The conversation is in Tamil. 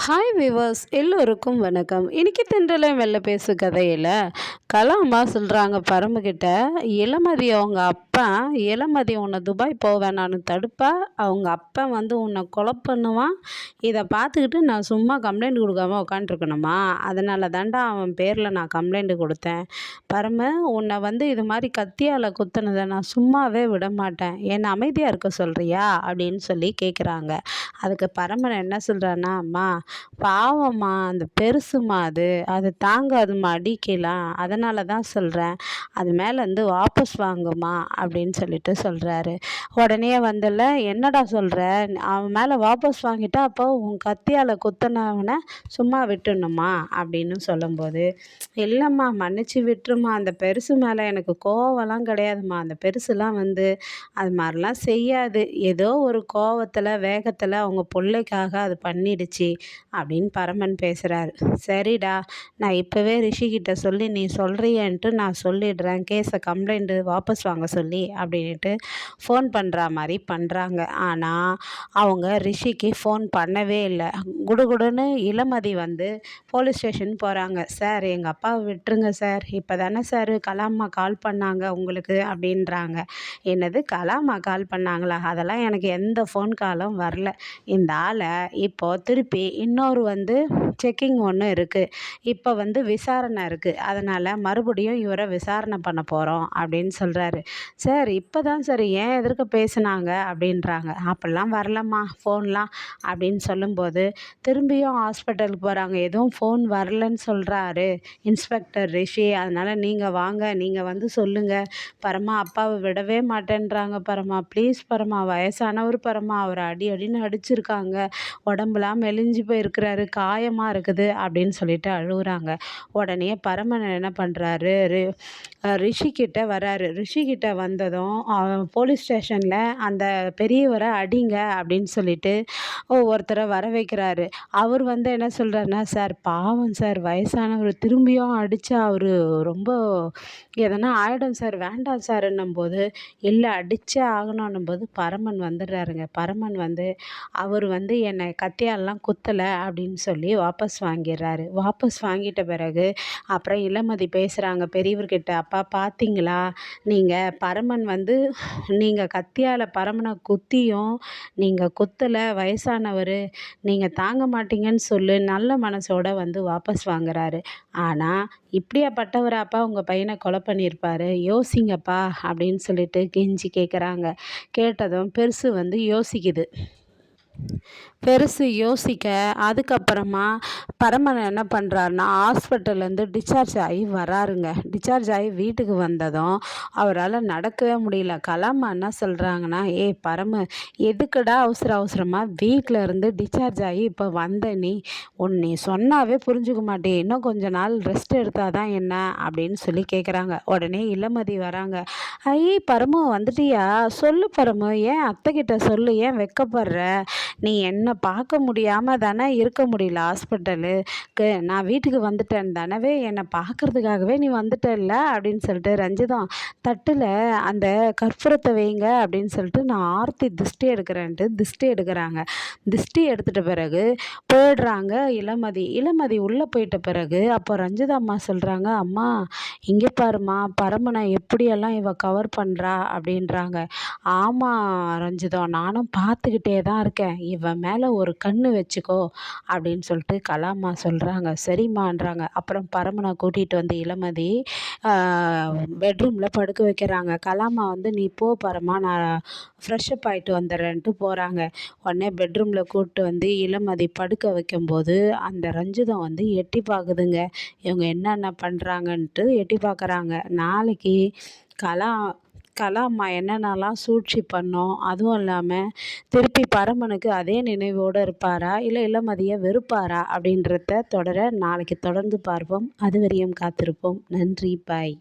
ஹாய் விவர்ஸ் எல்லோருக்கும் வணக்கம். இன்னைக்கு தென்றலை வெள்ளை பேசு கதையில் கலாமா சொல்கிறாங்க பரமுகிட்ட, இளமதி அவங்க அப்பா இளமதி உன்னை துபாய் போவேன் நான் தடுப்பா, அவங்க அப்பா உன்னை கொலை பண்ணுவான். இதை பார்த்துக்கிட்டு நான் சும்மா கம்ப்ளைண்ட் கொடுக்காம உட்காண்ட்ருக்கணுமா? அதனால தாண்டா அவன் பேரில் நான் கம்ப்ளைண்ட் கொடுத்தேன். பரம உன்னை இது மாதிரி கத்தியால் குத்துனதை நான் சும்மாவே விட மாட்டேன், என்னை அமைதியாக இருக்க சொல்கிறியா அப்படின்னு சொல்லி கேட்குறாங்க. அதுக்கு பரமன் என்ன சொல்கிறான்னா, அம்மா பாவம்மா, அந்த பெருசுமா அது தாங்காதும்மா அடிக்கலாம், அதனால தான் சொல்கிறேன், அது மேலேருந்து வாபஸ் வாங்குமா அப்படின்னு சொல்லிட்டு சொல்கிறாரு. உடனே என்னடா சொல்கிற, அவன் மேலே வாபஸ் வாங்கிட்டா அப்போ உன் கத்தியால் குத்தினவனை சும்மா விட்டுணுமா அப்படின்னு சொல்லும்போது, இல்லைம்மா மன்னிச்சு விட்டுருமா, அந்த பெருசு மேலே எனக்கு கோவம்லாம் கிடையாதும்மா, அந்த பெருசுலாம் அது மாதிரிலாம் செய்யாது, ஏதோ ஒரு கோவத்தில் வேகத்தில் அவங்க பிள்ளைக்காக அது பண்ணிடுச்சு அப்படின்னு பரமன் பேசுகிறாரு. சரிடா, நான் இப்போவே ரிஷிக்கிட்ட சொல்லி நீ சொல்கிறியன்ட்டு நான் சொல்லிடுறேன், கேஸை கம்ப்ளைண்ட்டு வாபஸ் வாங்க சொல்லி அப்படின்ட்டு ஃபோன் பண்ணுற மாதிரி பண்ணுறாங்க. ஆனால் அவங்க ரிஷிக்கு ஃபோன் பண்ணவே இல்லை. குடுகுடுன்னு இளமதி போலீஸ் ஸ்டேஷன் போகிறாங்க. சார் எங்கள் அப்பாவை விட்டுருங்க சார், இப்போ தானே சார் கலாம்மா கால் பண்ணாங்க உங்களுக்கு அப்படின்றாங்க. என்னது கலாம்மா கால் பண்ணாங்களா? அதெல்லாம் எனக்கு எந்த ஃபோன் காலும் வரல. இந்த ஆளை இப்போது திருப்பி இன்னொரு செக்கிங் ஒன்று இருக்குது, இப்போ விசாரணை இருக்குது, அதனால் மறுபடியும் இவரை விசாரணை பண்ண போகிறோம் அப்படின்னு சொல்கிறாரு. சார் இப்போ தான் சார் ஏன் எதிர்க்க பேசுனாங்க அப்படின்றாங்க. அப்படிலாம் வரலம்மா ஃபோன்லாம் அப்படின்னு சொல்லும்போது, திரும்பியும் ஹாஸ்பிட்டலுக்கு போகிறாங்க. எதுவும் ஃபோன் வரலன்னு சொல்கிறாரு இன்ஸ்பெக்டர் ரிஷி, அதனால் நீங்கள் வாங்க, நீங்கள் சொல்லுங்கள், பரமா அப்பாவை விடவே மாட்டேன்றாங்க பரமா, ப்ளீஸ் பரமா, வயசானவர் பரமா, அவரை அடி அடின்னு அடிச்சிருக்காங்க, உடம்புலாம் மெலிஞ்சு போயிருக்கிறாரு, காயமாக இருக்குது அப்படின்னு சொல்லிட்டு அழுகுறாங்க. உடனே பரமன் என்ன பண்ணுறாரு, ரிஷிக்கிட்ட வராரு. ரிஷிக்கிட்ட வந்ததும் போலீஸ் ஸ்டேஷனில் அந்த பெரியவரை அடிங்க அப்படின்னு சொல்லிட்டு ஒருத்தரை வர வைக்கிறாரு. அவர் என்ன சொல்கிறாருன்னா, சார் பாவம் சார், வயசானவர் திரும்பியும் அடித்தா அவர் ரொம்ப எதனா ஆகிடும் சார், வேண்டாம் சார் என்னும்போது, இல்லை அடித்தே ஆகணுன்னும் போது பரமன் வந்துடுறாருங்க. பரமன் அவர் என்னை கத்தியாலெலாம் குத்தலை அப்படின்னு சொல்லி வாபஸ் வாங்கிடுறாரு. வாபஸ் வாங்கிட்ட பிறகு அப்புறம் இளமதி பேசுகிறாங்க பெரியவர்கிட்ட, அப்பா பார்த்தீங்களா, நீங்கள் பரமன் நீங்கள் கத்தியால் பரமனை குத்தியும் நீங்கள் குத்தலை, வயசானவர், நீங்கள் தாங்க மாட்டீங்கன்னு சொல்லு நல்ல மனசோட வாபஸ் வாங்குறாரு. ஆனால் இப்படியாப்பட்டவராப்பா உங்கள் பையனை கொலை பண்ணியிருப்பாரு, யோசிங்கப்பா அப்படின்னு சொல்லிட்டு கெஞ்சி கேட்குறாங்க. கேட்டதும் பெருசு யோசிக்குது. பெருசு யோசிக்க அதுக்கப்புறமா பரமன் என்ன பண்ணுறாருன்னா, ஹாஸ்பிட்டல்லேருந்து டிஸ்சார்ஜ் ஆகி வராருங்க. டிஸ்சார்ஜ் ஆகி வீட்டுக்கு வந்ததும் அவரால் நடக்கவே முடியல. கலாம்மா என்ன சொல்கிறாங்கன்னா, ஏய் பரமு, எதுக்குடா அவசரமாக வீட்டில் இருந்து டிஸ்சார்ஜ் ஆகி இப்போ வந்த நீ சொன்னாவே புரிஞ்சுக்க மாட்டே, இன்னும் கொஞ்ச நாள் ரெஸ்ட் எடுத்தால் தான் என்ன அப்படின்னு சொல்லி கேட்குறாங்க. உடனே இளமதி வராங்க. பரமு வந்துட்டியா, சொல்லு பரமு, ஏன் அத்தைக்கிட்ட சொல்லு, ஏன் வெக்கப்படுற, நீ என்னை பார்க்க முடியாமல் தானே இருக்க முடியல ஹாஸ்பிட்டலுக்கு, நான் வீட்டுக்கு வந்துட்டேன் தானவே, என்னை பார்க்குறதுக்காகவே நீ வந்துட்டல்ல அப்படின்னு சொல்லிட்டு, ரஞ்சிதம் தட்டில் அந்த கற்பூரத்தை வைங்க அப்படின்னு சொல்லிட்டு நான் ஆர்த்தி திருஷ்டி எடுக்கிறேன்ட்டு திருஷ்டி எடுக்கிறாங்க. திருஷ்டி எடுத்துட்ட பிறகு போயிடுறாங்க இளமதி உள்ளே போயிட்ட பிறகு அப்போ ரஞ்சிதா அம்மா சொல்கிறாங்க, அம்மா இங்கே பாருமா, பரமனை எப்படியெல்லாம் இவ கவர் பண்ணுறா அப்படின்றாங்க. ஆமாம் ரஞ்சிதம், நானும் பார்த்துக்கிட்டே தான் இருக்கேன், இவன் மேலே ஒரு கண்ணு வச்சுக்கோ அப்படின்னு சொல்லிட்டு கலாம்மா சொல்கிறாங்க. சரிம்மான்றாங்க. அப்புறம் பரமனை கூட்டிகிட்டு இளமதி பெட்ரூமில் படுக்க வைக்கிறாங்க. கலாம்மா நீ போ பரமா, நான் ஃப்ரெஷ்அப் ஆகிட்டு வந்துடுறேன்ட்டு போகிறாங்க. உடனே பெட்ரூமில் கூப்பிட்டு இளமதி படுக்க வைக்கும்போது அந்த ரஞ்சிதம் எட்டி பார்க்குதுங்க, இவங்க என்னென்ன பண்ணுறாங்கன்ட்டு எட்டி பார்க்குறாங்க. நாளைக்கு கலாம்மா என்னென்னலாம் சூழ்ச்சி பண்ணோம், அதுவும் இல்லாமல் திருப்பி பரமனுக்கு அதே நினைவோடு இருப்பாரா, இல்லை இளமதியை வெறுப்பாரா அப்படின்றத நாளைக்கு தொடர்ந்து பார்ப்போம். அதுவரையும் காத்திருப்போம். நன்றி, பாய்.